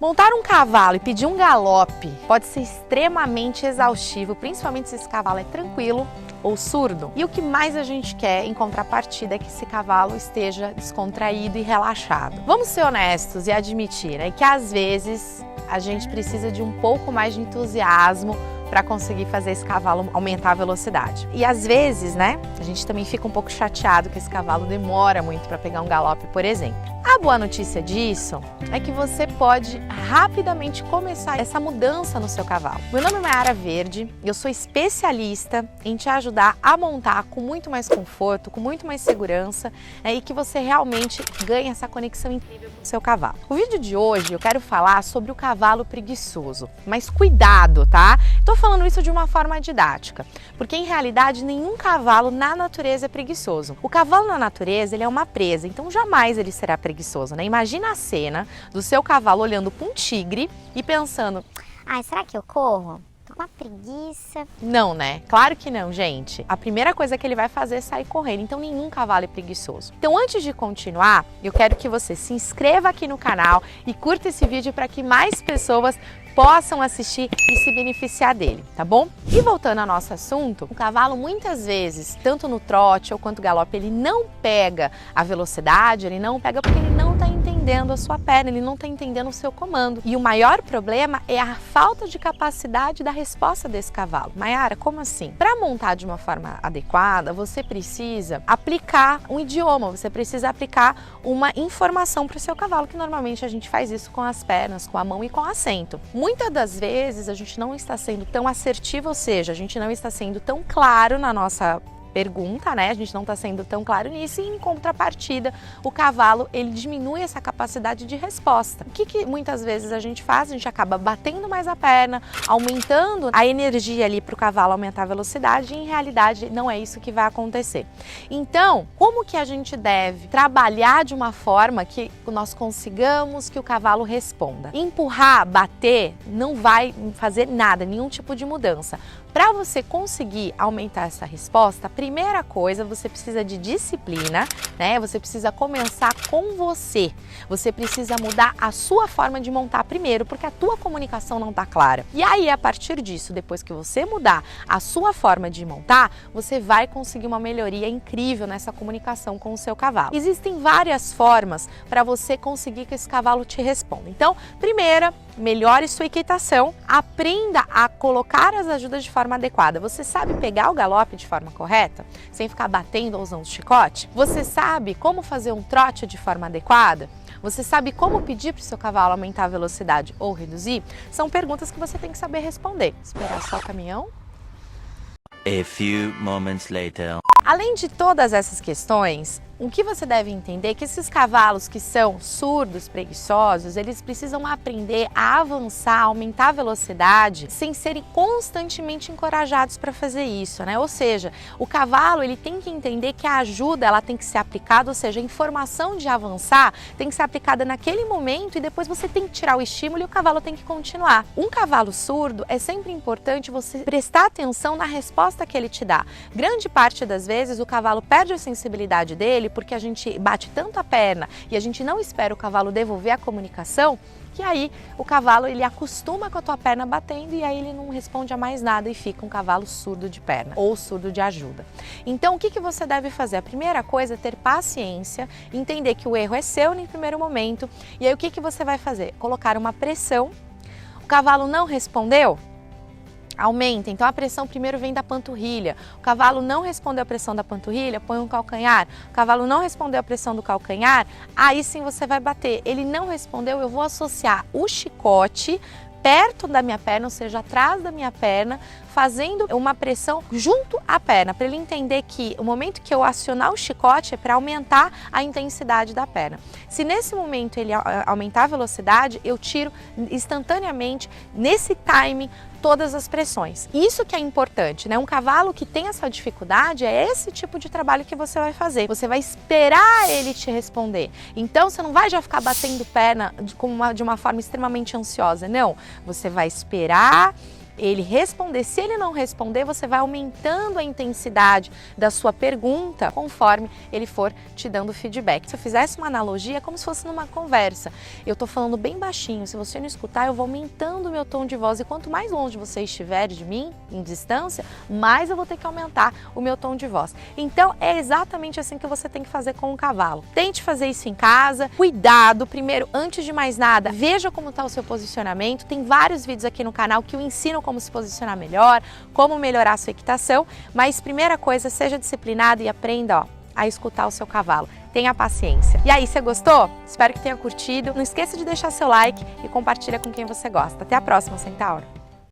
Montar um cavalo e pedir um galope pode ser extremamente exaustivo, principalmente se esse cavalo é tranquilo ou surdo. E o que mais a gente quer em contrapartida é que esse cavalo esteja descontraído e relaxado. Vamos ser honestos e admitir, né, que às vezes a gente precisa de um pouco mais de entusiasmo para conseguir fazer esse cavalo aumentar a velocidade. E às vezes, né, a gente também fica um pouco chateado que esse cavalo demora muito para pegar um galope, por exemplo. A boa notícia disso é que você pode rapidamente começar essa mudança no seu cavalo. Meu nome é Mayara Verde e eu sou especialista em te ajudar a montar com muito mais conforto, com muito mais segurança, né, e que você realmente ganhe essa conexão incrível com o seu cavalo. O vídeo de hoje eu quero falar sobre o cavalo preguiçoso, mas cuidado, tá? Estou falando isso de uma forma didática, porque em realidade nenhum cavalo na natureza é preguiçoso. O cavalo na natureza ele é uma presa, então jamais ele será preguiçoso, né? Imagina a cena do seu cavalo olhando para um tigre e pensando: ai, será que eu corro? Tô com uma preguiça. Não, né? Claro que não, gente. A primeira coisa que ele vai fazer é sair correndo, então nenhum cavalo é preguiçoso. Então antes de continuar, eu quero que você se inscreva aqui no canal e curta esse vídeo para que mais pessoas possam assistir e se beneficiar dele, tá bom? E voltando ao nosso assunto, o cavalo muitas vezes, tanto no trote ou quanto galope, ele não pega a velocidade, ele não pega porque ele não está entendendo a sua perna, ele não está entendendo o seu comando. E o maior problema é a falta de capacidade da resposta desse cavalo. Mayara, como assim? Para montar de uma forma adequada, você precisa aplicar um idioma, você precisa aplicar uma informação para o seu cavalo, que normalmente a gente faz isso com as pernas, com a mão e com o assento. Muitas das vezes a gente não está sendo tão assertivo, ou seja, a gente não está sendo tão claro na nossa pergunta, né? A gente não está sendo tão claro nisso e em contrapartida o cavalo ele diminui essa capacidade de resposta. O que muitas vezes a gente faz? A gente acaba batendo mais a perna, aumentando a energia ali para o cavalo aumentar a velocidade e em realidade não é isso que vai acontecer. Então, como que a gente deve trabalhar de uma forma que nós consigamos que o cavalo responda? Empurrar, bater não vai fazer nada, nenhum tipo de mudança. Para você conseguir aumentar essa resposta, a primeira coisa, você precisa de disciplina, né? Você precisa começar com você. Você precisa mudar a sua forma de montar primeiro, porque a tua comunicação não está clara. E aí, a partir disso, depois que você mudar a sua forma de montar, você vai conseguir uma melhoria incrível nessa comunicação com o seu cavalo. Existem várias formas para você conseguir que esse cavalo te responda. Então, primeira, melhore sua equitação, aprenda a colocar as ajudas de forma adequada. Você sabe pegar o galope de forma correta, sem ficar batendo ou usando chicote? Você sabe como fazer um trote de forma adequada? Você sabe como pedir para o seu cavalo aumentar a velocidade ou reduzir? São perguntas que você tem que saber responder. Esperar só o caminhão? A few moments later. Além de todas essas questões, o que você deve entender é que esses cavalos que são surdos, preguiçosos, eles precisam aprender a avançar, a aumentar a velocidade sem serem constantemente encorajados para fazer isso, né? Ou seja, o cavalo ele tem que entender que a ajuda ela tem que ser aplicada, ou seja, a informação de avançar tem que ser aplicada naquele momento e depois você tem que tirar o estímulo e o cavalo tem que continuar. Um cavalo surdo é sempre importante você prestar atenção na resposta que ele te dá. Grande parte das vezes o cavalo perde a sensibilidade dele porque a gente bate tanto a perna e a gente não espera o cavalo devolver a comunicação, que aí o cavalo ele acostuma com a tua perna batendo e aí ele não responde a mais nada e fica um cavalo surdo de perna ou surdo de ajuda. Então o que você deve fazer? A primeira coisa é ter paciência, entender que o erro é seu no primeiro momento e aí o que você vai fazer? Colocar uma pressão. O cavalo não respondeu? Aumenta, então a pressão primeiro vem da panturrilha. O cavalo não respondeu a pressão da panturrilha, põe um calcanhar. O cavalo não respondeu a pressão do calcanhar, aí sim você vai bater. Ele não respondeu, eu vou associar o chicote perto da minha perna, ou seja, atrás da minha perna, fazendo uma pressão junto à perna, para ele entender que o momento que eu acionar o chicote é para aumentar a intensidade da perna. Se nesse momento ele aumentar a velocidade, eu tiro instantaneamente, nesse time, todas as pressões. Isso que é importante, né? Um cavalo que tem essa dificuldade, é esse tipo de trabalho que você vai fazer. Você vai esperar ele te responder. Então, você não vai já ficar batendo perna de uma forma extremamente ansiosa, não. Você vai esperar ele responder. Se ele não responder, você vai aumentando a intensidade da sua pergunta conforme ele for te dando feedback. Se eu fizesse uma analogia, é como se fosse numa conversa. Eu tô falando bem baixinho, se você não escutar, eu vou aumentando o meu tom de voz, e quanto mais longe você estiver de mim, em distância, mais eu vou ter que aumentar o meu tom de voz. Então, é exatamente assim que você tem que fazer com o cavalo. Tente fazer isso em casa. Cuidado, primeiro, antes de mais nada, veja como está o seu posicionamento. Tem vários vídeos aqui no canal que eu ensino como se posicionar melhor, como melhorar a sua equitação, mas primeira coisa, seja disciplinado e aprenda, a escutar o seu cavalo. Tenha paciência. E aí, você gostou? Espero que tenha curtido. Não esqueça de deixar seu like e compartilha com quem você gosta. Até a próxima, Centauro!